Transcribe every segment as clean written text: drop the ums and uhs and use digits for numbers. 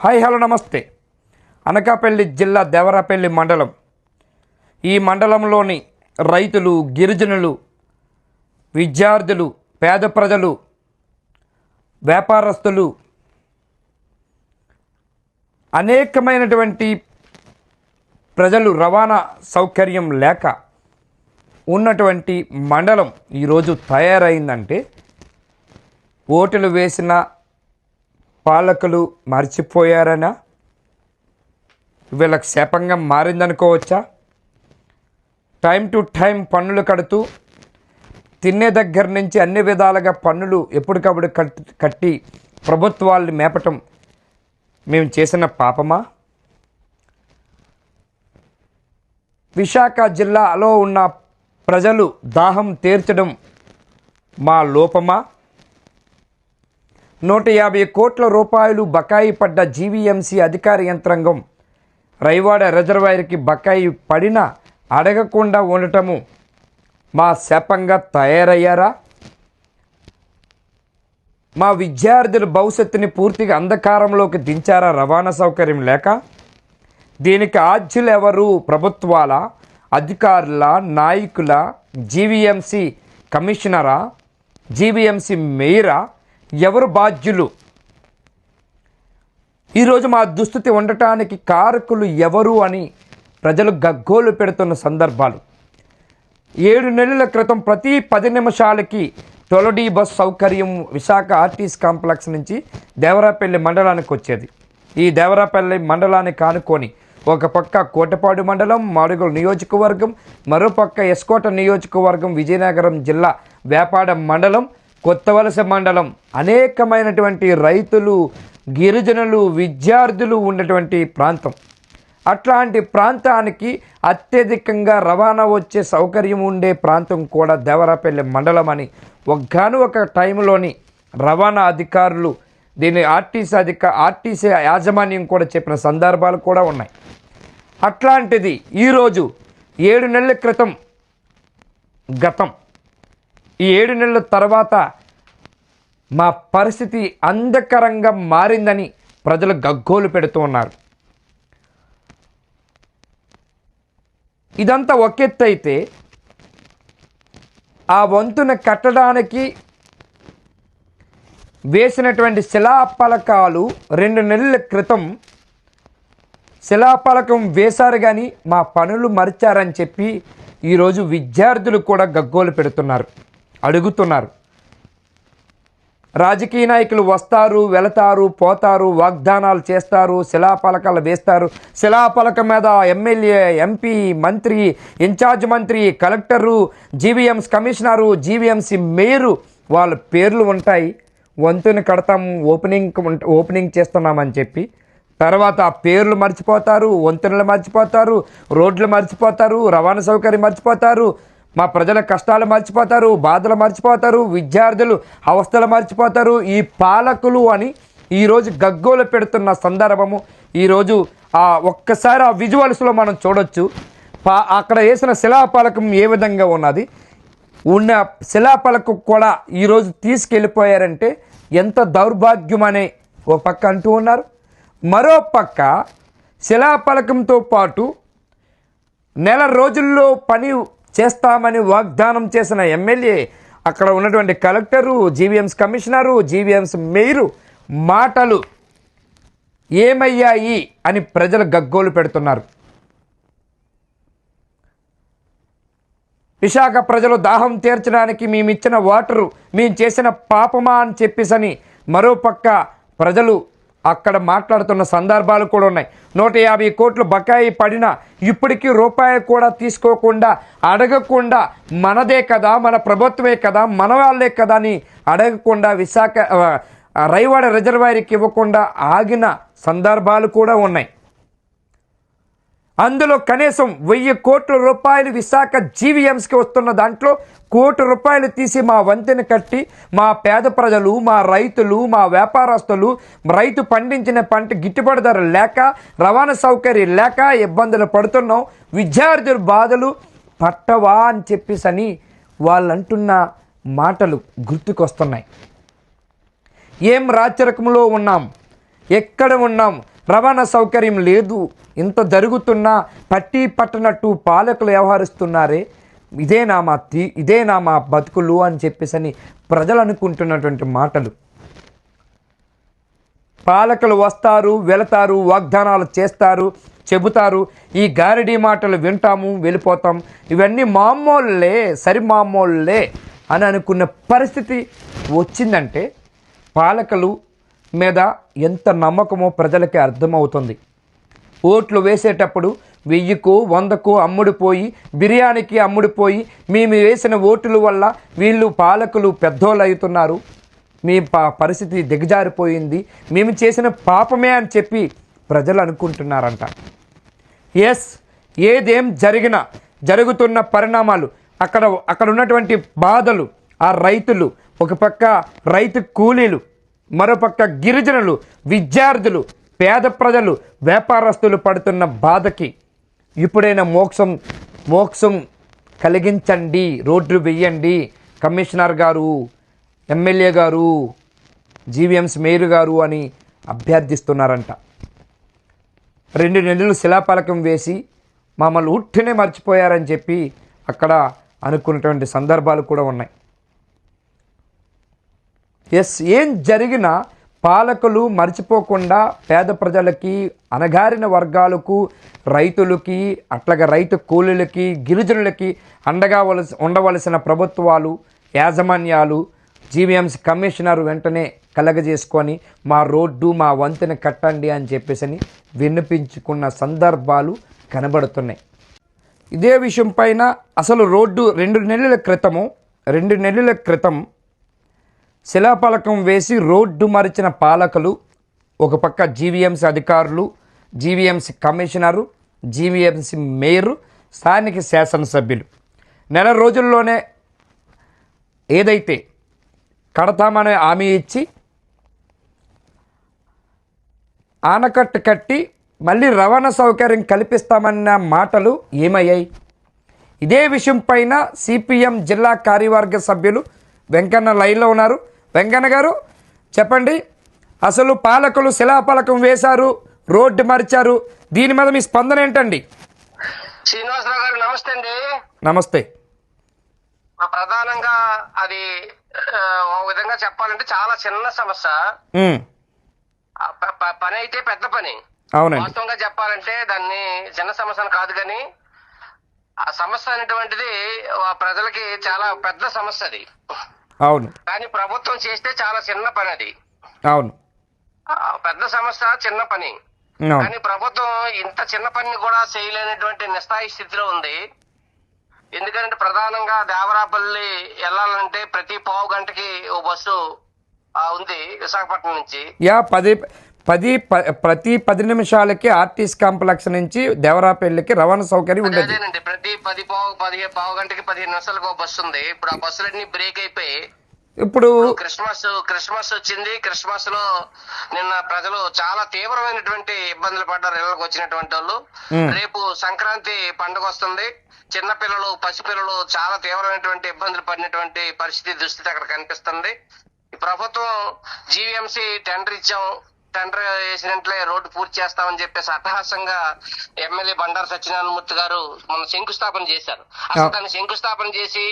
Hi hello నమస్తే. అనకాపల్లి జిల్లా దేవరాపల్లి మండలం. ఈ మండలంలోని రైతులు, గిరిజనులు, విద్యార్థులు, పేద ప్రజలు, వ్యాపారస్తులు, అనేకమైనటువంటి ప్రజలు రవాణా సౌకర్యం లేక ఉన్నటువంటి మండలం ఈరోజు తయారైందంటే ఓటులు వేసిన పాలకులు మర్చిపోయారనా, వీళ్ళకి శాపంగా మారిందనుకోవచ్చా? టైం టు టైం పన్నులు కడుతూ తినే దగ్గర నుంచి అన్ని విధాలుగా పన్నులు ఎప్పటికప్పుడు కట్టి ప్రభుత్వాల్ని మేపటం మేము చేసిన పాపమా? విశాఖ జిల్లాలో ఉన్న ప్రజలు దాహం తీర్చడం మా లోపమా? 150 కోట్ల రూపాయలు బకాయి పడ్డ జీవీఎంసీ అధికార యంత్రాంగం రైవాడ రిజర్వాయర్కి బకాయి పడినా అడగకుండా ఉండటము మా శాపంగా తయారయ్యారా? మా విద్యార్థుల భవిష్యత్తుని పూర్తిగా అంధకారంలోకి దించారా రవాణా సౌకర్యం లేక? దీనికి ఆద్యులు ఎవరు? ప్రభుత్వాల, అధికారుల, నాయకుల, జీవీఎంసీ కమిషనరా, జీవీఎంసీ మేయరా? ఎవరు బాధ్యులు? ఈరోజు మా దుస్థితి ఉండటానికి కారకులు ఎవరు అని ప్రజలు గగ్గోలు పెడుతున్న సందర్భాలు. 7 నెలల క్రితం ప్రతి 10 నిమిషాలకి 12D బస్ సౌకర్యం విశాఖ ఆర్టీసీ కాంప్లెక్స్ నుంచి దేవరాపల్లి మండలానికి వచ్చేది. ఈ దేవరాపల్లి మండలాన్ని కానుకొని ఒక పక్క కోటపాడు మండలం, మాడుగుల నియోజకవర్గం, మరోపక్క ఎస్కోట నియోజకవర్గం, విజయనగరం జిల్లా వేపాడ మండలం, కొత్తవలస మండలం, అనేకమైనటువంటి రైతులు, గిరిజనులు, విద్యార్థులు ఉన్నటువంటి ప్రాంతం. అట్లాంటి ప్రాంతానికి అత్యధికంగా రవాణా వచ్చే సౌకర్యం ఉండే ప్రాంతం కూడా దేవరాపల్లి మండలం అని ఒక టైంలోని రవాణా అధికారులు దీన్ని ఆర్టీసీ యాజమాన్యం కూడా చెప్పిన సందర్భాలు కూడా ఉన్నాయి. అట్లాంటిది ఈరోజు 7 నెలల క్రితం గతం, ఈ 7 నెలల తర్వాత మా పరిస్థితి అంధకరంగా మారిందని ప్రజలు గగ్గోలు పెడుతూ ఉన్నారు. ఇదంతా ఒక ఎత్తు అయితే, ఆ వంతున కట్టడానికి వేసినటువంటి శిలాఫలకాలు 2 నెలల క్రితం శిలాఫలకం వేశారు కానీ మా పనులు మరిచారని చెప్పి ఈరోజు విద్యార్థులు కూడా గగ్గోలు పెడుతున్నారు, అడుగుతున్నారు. రాజకీయ నాయకులు వస్తారు, వెళతారు, పోతారు, వాగ్దానాలు చేస్తారు, శిలాఫలకాలు వేస్తారు. శిలాఫలకం మీద ఎమ్మెల్యే, ఎంపీ, మంత్రి, ఇన్ఛార్జ్ మంత్రి, collector, GVMC commissioner, GVMC mayor వాళ్ళ పేర్లు ఉంటాయి. వంతుని కడతాం, ఓపెనింగ్ చేస్తున్నామని చెప్పి తర్వాత ఆ పేర్లు మర్చిపోతారు, వంతెనలు మర్చిపోతారు, రోడ్లు మర్చిపోతారు, రవాణా సౌకర్యం మర్చిపోతారు, మా ప్రజల కష్టాలు మర్చిపోతారు, బాధలు మర్చిపోతారు, విద్యార్థులు అవస్థలు మర్చిపోతారు. ఈ పాలకులు అని ఈరోజు గగ్గోలు పెడుతున్న సందర్భము ఈరోజు ఒక్కసారి ఆ విజువల్స్లో మనం చూడొచ్చు. అక్కడ వేసిన శిలాఫలకం ఏ విధంగా ఉన్నది, ఉన్న శిలాఫలకం కూడా ఈరోజు తీసుకెళ్ళిపోయారంటే ఎంత దౌర్భాగ్యం అనే ఒక పక్క అంటూ ఉన్నారు. మరో పక్క శిలాఫలకంతో పాటు నెల రోజుల్లో పని చేస్తామని వాగ్దానం చేసిన ఎమ్మెల్యే, అక్కడ ఉన్నటువంటి collector, GVMC commissioner, GVMC mayor మాటలు ఏమయ్యాయి అని ప్రజలు గగ్గోలు పెడుతున్నారు. విశాఖ ప్రజలు దాహం తీర్చడానికి మేమిచ్చిన వాటరు మేము చేసిన పాపమా అని చెప్పేసని మరోపక్క ప్రజలు అక్కడ మాట్లాడుతున్న సందర్భాలు కూడా ఉన్నాయి. 150 కోట్లు బకాయి పడినా ఇప్పటికీ రూపాయి కూడా తీసుకోకుండా, అడగకుండా మనదే కదా, మన ప్రభుత్వమే కదా, మన వాళ్ళే కదా అని అడగకుండా విశాఖ రైవాడ రిజర్వాయర్కి ఇవ్వకుండా ఆగిన సందర్భాలు కూడా ఉన్నాయి. అందులో కనీసం 1000 కోట్ల రూపాయలు విశాఖ జీవీఎంసీకి వస్తున్న దాంట్లో 1 కోటి రూపాయలు తీసి మా వంతెన కట్టి మా పేద ప్రజలు, మా రైతులు, మా వ్యాపారస్తులు, రైతు పండించిన పంట గిట్టుబాటు ధర లేక, రవాణా సౌకర్యం లేక ఇబ్బందులు పడుతున్నాం. విద్యార్థుల బాధలు పట్టవా అని చెప్పేసని వాళ్ళు అంటున్న మాటలు గుర్తుకొస్తున్నాయి. ఏం రాచరికంలో ఉన్నాం, ఎక్కడ ఉన్నాం? రవాణా సౌకర్యం లేదు. ఇంత జరుగుతున్నా పట్టి పట్టనట్టు పాలకులు వ్యవహరిస్తున్నారే, ఇదేనా మా బతుకులు అని చెప్పేసి ప్రజలు అనుకుంటున్నటువంటి మాటలు. పాలకులు వస్తారు, వెళతారు, వాగ్దానాలు చేస్తారు, చెబుతారు, ఈ గారడీ మాటలు వింటాము, వెళ్ళిపోతాం, ఇవన్నీ మామూలులే, సరి మామూలులే అని అనుకున్న పరిస్థితి వచ్చిందంటే పాలకులు మీద ఎంత నమ్మకమో ప్రజలకి అర్థమవుతుంది. ఓట్లు వేసేటప్పుడు 1000కు 100కు అమ్ముడిపోయి, బిర్యానీకి అమ్ముడిపోయి, మేము వేసిన ఓటుల వల్ల వీళ్ళు పాలకులు పెద్దోళ్ళు అవుతున్నారు, మీ పరిస్థితి దిగజారిపోయింది, మేము చేసిన పాపమే అని చెప్పి ప్రజలు అనుకుంటున్నారంట. ఎస్, ఏదేం జరిగినా జరుగుతున్న పరిణామాలు, అక్కడ ఉన్నటువంటి బాధలు, ఆ రైతులు, ఒక పక్క రైతు కూలీలు, మరోపక్క గిరిజనులు, విద్యార్థులు, పేద ప్రజలు, వ్యాపారస్తులు పడుతున్న బాధకి ఇప్పుడైనా మోక్షం కలిగించండి, రోడ్లు వెయ్యండి కమిషనర్ గారు, ఎమ్మెల్యే గారు, జీవీఎంసీ మేయర్ గారు అని అభ్యర్థిస్తున్నారంట. 2 నెలలు శిలాఫలకం వేసి మమ్మల్ని ఉట్టినే మర్చిపోయారని చెప్పి అక్కడ అనుకున్నటువంటి సందర్భాలు కూడా ఉన్నాయి. ఎస్, ఏం జరిగినా పాలకులు మర్చిపోకుండా పేద ప్రజలకి, అణగారిన వర్గాలకు, రైతులకి, అట్లాగే రైతు కూలీలకి, గిరిజనులకి అండగా ఉండవలసిన ప్రభుత్వాలు, యాజమాన్యాలు, జీవీఎంసీ కమిషనర్ వెంటనే కలగజేసుకొని మా రోడ్డు, మా వంతెన కట్టండి అని చెప్పేసి విన్నపించుకున్న సందర్భాలు కనబడుతున్నాయి. ఇదే విషయం పైన అసలు రోడ్డు 2 నెలల క్రితం శిలాఫలకం వేసి రోడ్డు మరిచిన పాలకులు, ఒక పక్క జీవీఎంసీ అధికారులు, జీవీఎంసీ కమిషనరు, జీవీఎంసీ మేయరు, స్థానిక శాసనసభ్యులు నెల రోజుల్లోనే ఏదైతే కడతామనే హామీ ఇచ్చి ఆనకట్ట కట్టి మళ్ళీ రవాణా సౌకర్యం కల్పిస్తామన్న మాటలు ఏమయ్యాయి? ఇదే విషయం పైన సిపిఎం జిల్లా కార్యవర్గ సభ్యులు వెంకన్న లైన్లో ఉన్నారు. వెంకన్న గారు చెప్పండి, అసలు పాలకులు శిలాఫలకం వేశారు, రోడ్డు మరిచారు, దీని మీద మీ స్పందన ఏంటండి? శ్రీనివాసరావు గారు నమస్తే అండి. నమస్తే. ప్రధానంగా అది ఒక విధంగా చెప్పాలంటే చాలా చిన్న సమస్య. పని అయితే పెద్ద పని. అవునండి. వాస్తవంగా చెప్పాలంటే దాన్ని చిన్న సమస్య కాదు, కానీ ఆ సమస్య అనేటువంటిది ప్రజలకి చాలా పెద్ద సమస్య అది. అవును. కానీ ప్రభుత్వం చేస్తే చాలా చిన్న పని అది. అవును. పెద్ద సమస్య చిన్న పని, కానీ ప్రభుత్వం ఇంత చిన్న పనిని కూడా చేయలేనటువంటి నిస్సాయి స్థితిలో ఉంది. ఎందుకంటే ప్రధానంగా దేవరాపల్లి వెళ్ళాలంటే ప్రతి పావు గంటకి ఓ బస్సు ఉంది విశాఖపట్నం నుంచి. ప్రతి 10 నిమిషాలకి ఆర్టీసీ కాంప్లెక్స్ నుంచి దేవరాపల్లికి రవాణా సౌకర్యం ఉండేది. అదేనండి, ప్రతి 15 గంటకి 15 నిమిషాలకు ఒక బస్సు ఉంది. ఇప్పుడు ఆ బస్సులన్నీ బ్రేక్ అయిపోయి ఇప్పుడు క్రిస్మస్ వచ్చింది. క్రిస్మస్ లో నిన్న ప్రజలు చాలా తీవ్రమైనటువంటి ఇబ్బందులు పడ్డారు, ఇళ్లకు వచ్చినటువంటి వాళ్ళు. రేపు సంక్రాంతి పండుగ వస్తుంది. చిన్నపిల్లలు, పసిపిల్లలు చాలా తీవ్రమైనటువంటి ఇబ్బందులు పడినటువంటి పరిస్థితి, దుస్థితి అక్కడ కనిపిస్తుంది. ఈ ప్రభుత్వం జీవీఎంసీ టెండర్ వేసినట్లే రోడ్డు పూర్తి చేస్తామని చెప్పేసి అట్టహాసంగా ఎమ్మెల్యే బండారు సత్యనారాయణమూర్తి గారు మొన్న శంకుస్థాపన చేశారు. అసలు దాన్ని శంకుస్థాపన చేసి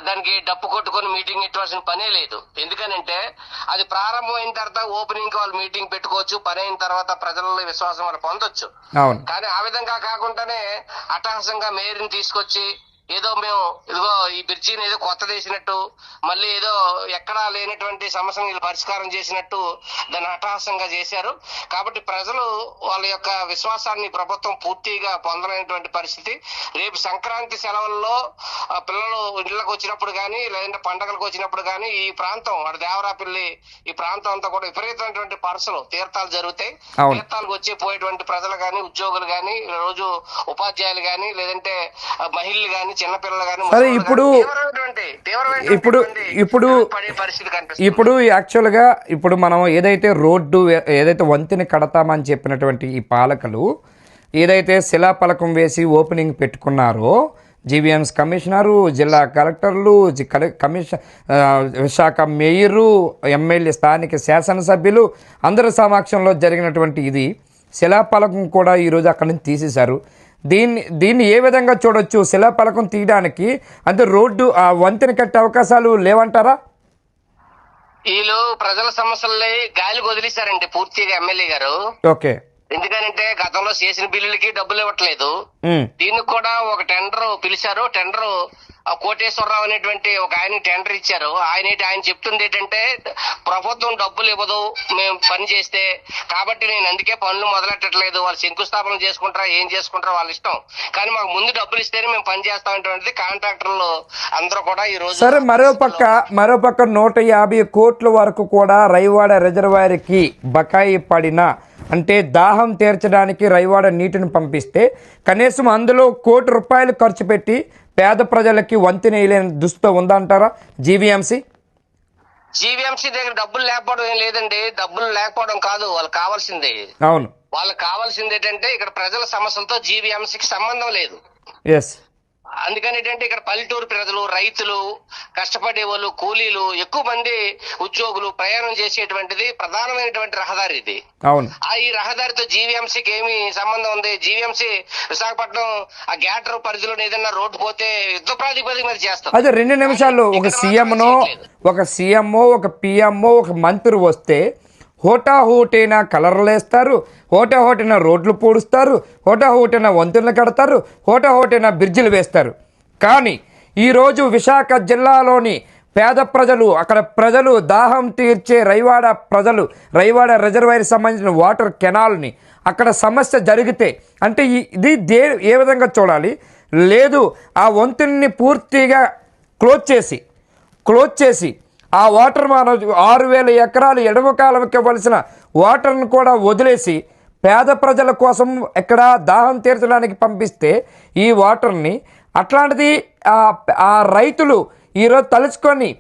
దానికి డప్పు కొట్టుకొని మీటింగ్ పెట్టవలసిన పనే లేదు. ఎందుకనంటే అది ప్రారంభమైన తర్వాత ఓపెనింగ్ వాళ్ళు మీటింగ్ పెట్టుకోవచ్చు, పని అయిన తర్వాత ప్రజల విశ్వాసం వాళ్ళు పొందొచ్చు. కానీ ఆ విధంగా కాకుండానే అట్టహాసంగా మేయర్ని తీసుకొచ్చి ఏదో మేము ఇదిగో ఈ బ్రిడ్జిని ఏదో కొత్తది వేసినట్టు, మళ్ళీ ఏదో ఎక్కడా లేనటువంటి సమస్యను పరిష్కారం చేసినట్టు దాన్ని అట్టహాసంగా చేశారు. కాబట్టి ప్రజలు వాళ్ళ యొక్క విశ్వాసాన్ని ప్రభుత్వం పూర్తిగా పొందలేనటువంటి పరిస్థితి. రేపు సంక్రాంతి సెలవుల్లో పిల్లలు ఇళ్లకు వచ్చినప్పుడు కానీ, లేదంటే పండగలకు వచ్చినప్పుడు కానీ ఈ ప్రాంతం దేవరాపల్లి ఈ ప్రాంతం అంతా కూడా విపరీతమైనటువంటి పరసలు తీర్థాలు జరుగుతాయి. తీర్థాలకు వచ్చి పోయేటువంటి ప్రజలు కానీ, ఉద్యోగులు కానీ, రోజు ఉపాధ్యాయులు కానీ, లేదంటే మహిళలు కానీ, చిన్నపిల్లలు కానీ, ఇప్పుడు యాక్చువల్గా ఇప్పుడు మనం ఏదైతే వంతెన కడతామని చెప్పినటువంటి ఈ పాలకులు ఏదైతే శిలాఫలకం వేసి ఓపెనింగ్ పెట్టుకున్నారో, జీవీఎంసీ కమిషనరు, జిల్లా కలెక్టర్లు, విశాఖ మేయరు, ఎమ్మెల్యే, స్థానిక శాసనసభ్యులు అందరి సమక్షంలో జరిగినటువంటి ఇది శిలాఫలకం కూడా ఈరోజు అక్కడి నుంచి తీసేశారు. దీన్ని ఏ విధంగా చూడొచ్చు? శిలాఫలకం తీయడానికి అంటే రోడ్డు ఆ వంతెన కట్టే అవకాశాలు లేవంటారా? వీళ్ళు ప్రజల సమస్యల్ని గాలికి వదిలేశారండి పూర్తిగా ఎమ్మెల్యే గారు. ఓకే. ఎందుకనంటే గతంలో చేసిన బిల్లులకి డబ్బులు ఇవ్వట్లేదు. దీనికి కూడా ఒక టెండర్ పిలిచారు. టెండర్ కోటేశ్వరరావు అనేటువంటి ఒక ఆయన టెండర్ ఇచ్చారు. ఆయన చెప్తుంది ఏంటంటే ప్రభుత్వం డబ్బులు ఇవ్వదు మేము పని చేస్తే, కాబట్టి నేను అందుకే పనులు మొదలెట్టట్లేదు. వాళ్ళు శంకుస్థాపన చేసుకుంటారా ఏం చేసుకుంటారా వాళ్ళ ఇష్టం, కానీ మాకు ముందు డబ్బులు ఇస్తేనే మేము పని చేస్తామనేటువంటిది కాంట్రాక్టర్లు అందరూ కూడా ఈ రోజు. సరే, మరోపక్క 150 కోట్ల వరకు కూడా రైవాడ రిజర్వాయర్కి బకాయి పడిన, అంటే దాహం తీర్చడానికి రైవాడ నీటిని పంపిస్తే కనీసం అందులో ₹1 కోటి ఖర్చు పెట్టి పేద ప్రజలకి వంతెన వేయలేని దుస్థితి ఉందంటారా జీవీఎంసీ దగ్గర డబ్బులు లేకపోవడం ఏం లేదండి. డబ్బులు లేకపోవడం కాదు, వాళ్ళకి కావాల్సిందే. అవును, వాళ్ళకి కావాల్సింది ఏంటంటే ఇక్కడ ప్రజల సమస్యలతో జీవీఎంసీకి సంబంధం లేదు. ఎస్. అందుకని ఏంటంటే ఇక్కడ పల్లెటూరు ప్రజలు, రైతులు, కష్టపడే వాళ్ళు, కూలీలు, ఎక్కువ మంది ఉద్యోగులు ప్రయాణం చేసేటువంటిది ప్రధానమైనటువంటి రహదారి ఇది. అవును. ఈ రహదారితో జీవీఎంసీకి ఏమి సంబంధం ఉంది? జీవీఎంసీ విశాఖపట్నం ఆ గ్యాటర్ పరిధిలో ఏదైనా రోడ్డు పోతే యుద్ధ ప్రాతిపదిక మీద చేస్తారు. అదే 2 నిమిషాల్లో ఒక సీఎంఓ ఒక పిఎంఓ ఒక మంత్రి వస్తే హోటాహోటైన కలర్లు వేస్తారు, హోటాహోటైన రోడ్లు పూడుస్తారు, హోటాహోటైన వంతెనలు కడతారు, హోటాహోటైన బ్రిడ్జిలు వేస్తారు. కానీ ఈరోజు విశాఖ జిల్లాలోని పేద ప్రజలు, అక్కడ ప్రజలు దాహం తీర్చే రైవాడ రిజర్వాయర్ సంబంధించిన వాటర్ కెనాల్ని అక్కడ సమస్య జరిగితే అంటే ఇది ఏ విధంగా చూడాలి? లేదు, ఆ వంతెనని పూర్తిగా క్లోజ్ చేసి ఆ వాటర్ మనం 6000 ఎకరాలు ఎడమకాలంకి ఇవ్వాల్సిన వాటర్ను కూడా వదిలేసి పేద ప్రజల కోసం ఎక్కడ దాహం తీర్చడానికి పంపిస్తే ఈ వాటర్ని అట్లాంటిది ఆ రైతులు ఈరోజు తలుచుకొని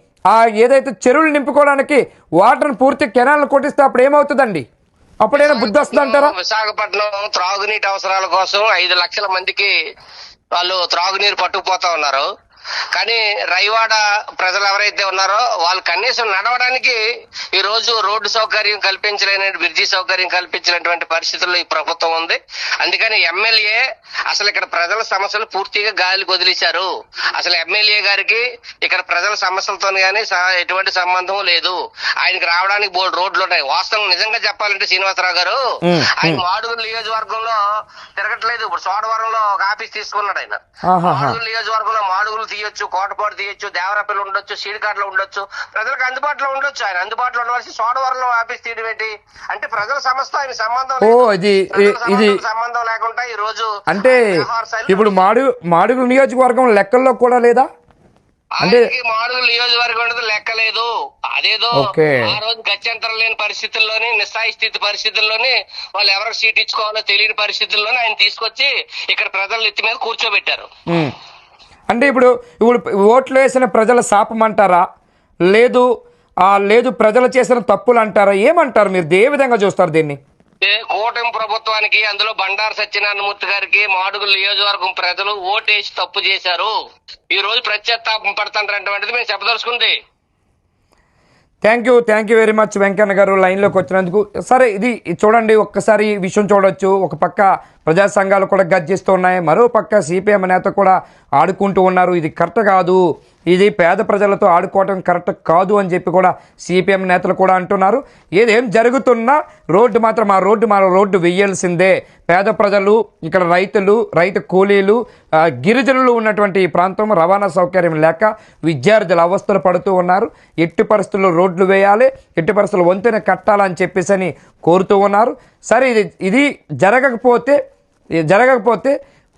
ఏదైతే చెరువులు నింపుకోవడానికి వాటర్ని పూర్తి కెనాల్ని కొట్టిస్తే అప్పుడు ఏమవుతుందండి? అప్పుడైనా బుద్ధి వస్తుంది అంటారా? విశాఖపట్నం త్రాగునీటి అవసరాల కోసం 5 లక్షల మందికి వాళ్ళు త్రాగునీరు పట్టుకుపోతా ఉన్నారు. కానీ రైవాడ ప్రజలు ఎవరైతే ఉన్నారో వాళ్ళు కనీసం నడవడానికి ఈ రోజు రోడ్డు సౌకర్యం కల్పించలేని, బ్రిడ్జి సౌకర్యం కల్పించినటువంటి పరిస్థితుల్లో ఈ ప్రభుత్వం ఉంది. అందుకని ఎమ్మెల్యే అసలు ఇక్కడ ప్రజల సమస్యలు పూర్తిగా గాలికి వదిలేశారు. అసలు ఎమ్మెల్యే గారికి ఇక్కడ ప్రజల సమస్యలతో గానీ ఎటువంటి సంబంధం లేదు. ఆయనకి రావడానికి బోర్డు రోడ్లు ఉన్నాయి. వాస్తవం నిజంగా చెప్పాలంటే శ్రీనివాసరావు గారు ఆయన మాడుగుల నియోజకవర్గంలో తిరగట్లేదు. ఇప్పుడు సోడవరంలో ఒక ఆఫీస్ తీసుకున్నాడు ఆయన. మాడుగుల నియోజకవర్గంలో మాడుగులు తీయొచ్చు, కోటపాడు తీయొచ్చు, దేవరపల్లి ఉండొచ్చు, సీడికాట్లో ఉండొచ్చు, ప్రజలకు అందుబాటులో ఉండొచ్చు. ఆయన అందుబాటులో ఉండవలసి సోడవరంలో ఆఫీస్ తీయడం ఏంటి? అంటే ప్రజల సమస్య ఆయన సంబంధం లేకుండా ఈ రోజు అంటే ఇప్పుడు మాడుగుల నియోజకవర్గం లెక్కల్లో కూడా లేదా? అంటే మాడుగుల నియోజకవర్గం లెక్కలేదు. అదేదో ఆ రోజు గత్యంతరం లేని పరిస్థితుల్లోని, నిస్సాయి స్థితి పరిస్థితుల్లోని వాళ్ళు ఎవరికి సీట్ ఇచ్చుకోవాలో తెలియని పరిస్థితుల్లోనే ఆయన తీసుకొచ్చి ఇక్కడ ప్రజల ఎత్తి మీద కూర్చోబెట్టారు. అంటే ఇప్పుడు ఓట్లు వేసిన ప్రజల శాపమంటారా? లేదు ప్రజలు చేసిన తప్పులు అంటారా? ఏమంటారు మీరు? ఏ విధంగా చూస్తారు దీన్ని? కూటమి ప్రభుత్వానికి, అందులో బండారు సత్యనారాయణమూర్తి గారికి మాడుగుల నియోజకవర్గం ప్రజలు ఓటేసి తప్పు చేశారు. ఈ రోజు ప్రత్యేతాపం పడుతుంటారటువంటిది మేము చెప్పదలుచుకుంది. Thank you very much Venkanna గారు లైన్లోకి వచ్చినందుకు. సరే, ఇది చూడండి, ఒక్కసారి ఈ విషయం చూడొచ్చు. ఒక పక్క ప్రజా సంఘాలు కూడా గర్జిస్తూ ఉన్నాయి, మరో పక్క సిపిఎం నేత కూడా ఆడుకుంటూ ఉన్నారు. ఇది కరెక్ట్ కాదు, ఇది పేద ప్రజలతో ఆడుకోవటం కరెక్ట్ కాదు అని చెప్పి కూడా సిపిఎం నేతలు కూడా అంటున్నారు. ఏదేం జరుగుతున్నా రోడ్డు వెయ్యాల్సిందే. పేద ప్రజలు, ఇక్కడ రైతు కూలీలు, గిరిజనులు ఉన్నటువంటి ఈ ప్రాంతం రవాణా సౌకర్యం లేక విద్యార్థులు అవస్థలు పడుతూ ఉన్నారు. ఎట్టి పరిస్థితుల్లో రోడ్లు వేయాలి, ఎట్టి పరిస్థితుల్లో వంతెన కట్టాలని చెప్పేసి అని కోరుతూ ఉన్నారు. సరే, ఇది జరగకపోతే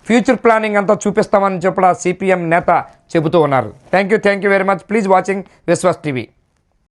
ఫ్యూచర్ ప్లానింగ్ అంతా చూపిస్తామని చెప్పి సిపిఎం నేత చెబుతూ ఉన్నారు. Thank you very much. Please watching Vishwas TV.